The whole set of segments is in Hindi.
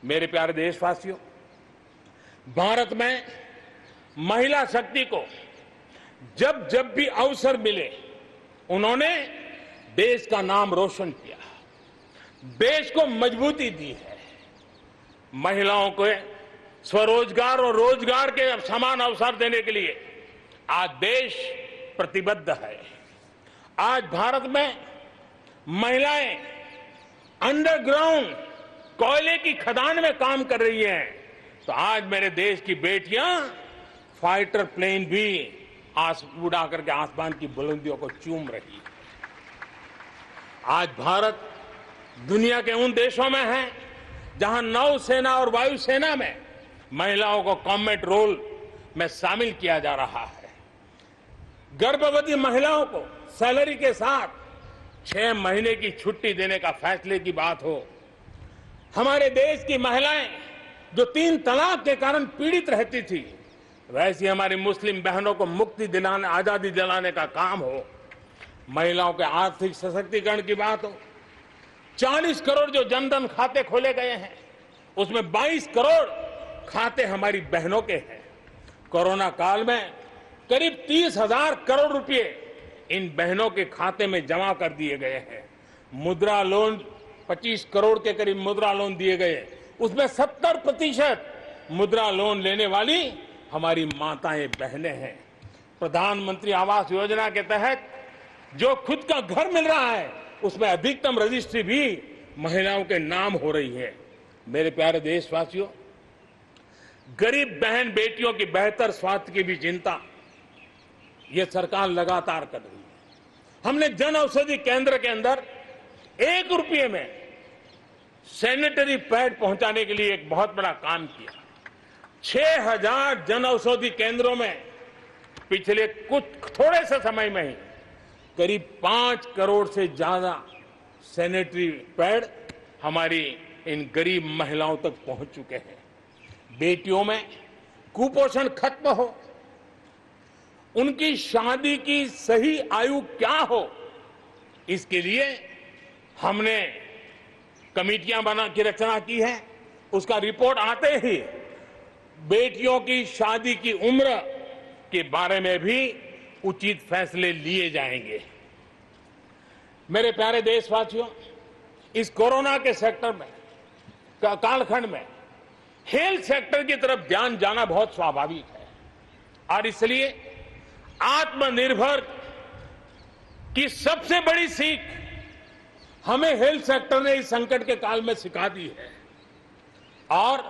मेरे प्यारे देशवासियों, भारत में महिला शक्ति को जब जब भी अवसर मिले उन्होंने देश का नाम रोशन किया, देश को मजबूती दी है। महिलाओं को स्वरोजगार और रोजगार के समान अवसर देने के लिए आज देश प्रतिबद्ध है। आज भारत में महिलाएं अंडरग्राउंड कोयले की खदान में काम कर रही हैं, तो आज मेरे देश की बेटियां फाइटर प्लेन भी उड़ा करके आसमान की बुलंदियों को चूम रही है। आज भारत दुनिया के उन देशों में है जहां नौसेना और वायुसेना में महिलाओं को कॉम्बैट रोल में शामिल किया जा रहा है। गर्भवती महिलाओं को सैलरी के साथ 6 महीने की छुट्टी देने का फैसले की बात हो, हमारे देश की महिलाएं जो 3 तलाक के कारण पीड़ित रहती थी, वैसी हमारी मुस्लिम बहनों को मुक्ति दिलाने, आजादी दिलाने का काम हो, महिलाओं के आर्थिक सशक्तिकरण की बात हो। 40 करोड़ जो जनधन खाते खोले गए हैं, उसमें 22 करोड़ खाते हमारी बहनों के हैं। कोरोना काल में करीब 30,000 करोड़ रुपए इन बहनों के खाते में जमा कर दिए गए हैं। मुद्रा लोन 25 करोड़ के करीब मुद्रा लोन दिए गए, उसमें 70% मुद्रा लोन लेने वाली हमारी माताएं बहनें हैं। प्रधानमंत्री आवास योजना के तहत जो खुद का घर मिल रहा है, उसमें अधिकतम रजिस्ट्री भी महिलाओं के नाम हो रही है। मेरे प्यारे देशवासियों, गरीब बहन बेटियों की बेहतर स्वास्थ्य की भी चिंता ये सरकार लगातार कर रही है। हमने जन औषधि केंद्र के अंदर 1 रुपये में सैनिटरी पैड पहुंचाने के लिए एक बहुत बड़ा काम किया। 6,000 जन औषधि केंद्रों में पिछले थोड़े से समय में ही करीब 5 करोड़ से ज्यादा सैनिटरी पैड हमारी इन गरीब महिलाओं तक पहुंच चुके हैं। बेटियों में कुपोषण खत्म हो, उनकी शादी की सही आयु क्या हो, इसके लिए हमने कमेटियां बना की रचना की है। उसका रिपोर्ट आते ही बेटियों की शादी की उम्र के बारे में भी उचित फैसले लिए जाएंगे। मेरे प्यारे देशवासियों, इस कोरोना के सेक्टर में कालखंड में हेल्थ सेक्टर की तरफ ध्यान जाना बहुत स्वाभाविक है, और इसलिए आत्मनिर्भर की सबसे बड़ी सीख हमें हेल्थ सेक्टर ने इस संकट के काल में सिखा दी है, और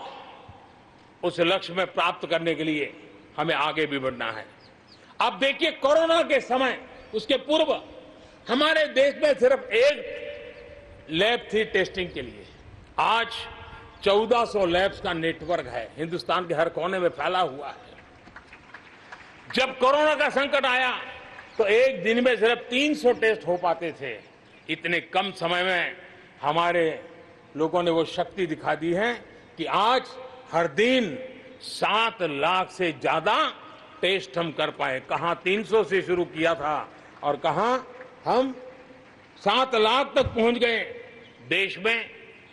उस लक्ष्य में प्राप्त करने के लिए हमें आगे भी बढ़ना है। अब देखिए, कोरोना के समय, उसके पूर्व हमारे देश में सिर्फ एक लैब थी टेस्टिंग के लिए। आज 1400 लैब्स का नेटवर्क है, हिंदुस्तान के हर कोने में फैला हुआ है। जब कोरोना का संकट आया तो एक दिन में सिर्फ 300 टेस्ट हो पाते थे। इतने कम समय में हमारे लोगों ने वो शक्ति दिखा दी है कि आज हर दिन 7 लाख से ज्यादा टेस्ट हम कर पाए। कहां 300 से शुरू किया था और कहां हम 7 लाख तक पहुंच गए। देश में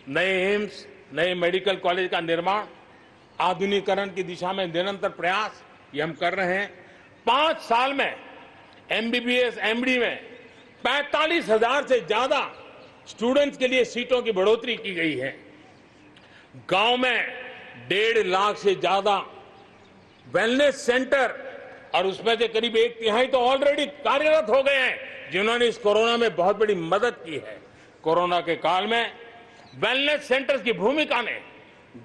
नए एम्स, नए मेडिकल कॉलेज का निर्माण, आधुनिकीकरण की दिशा में निरंतर प्रयास ये हम कर रहे हैं। 5 साल में एमबीबीएस, एमडी में 45,000 से ज्यादा स्टूडेंट्स के लिए सीटों की बढ़ोतरी की गई है। गांव में 1.5 लाख से ज्यादा वेलनेस सेंटर, और उसमें से करीब 1/3 तो ऑलरेडी कार्यरत हो गए हैं, जिन्होंने इस कोरोना में बहुत बड़ी मदद की है। कोरोना के काल में वेलनेस सेंटर्स की भूमिका ने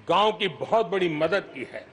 गांव की बहुत बड़ी मदद की है।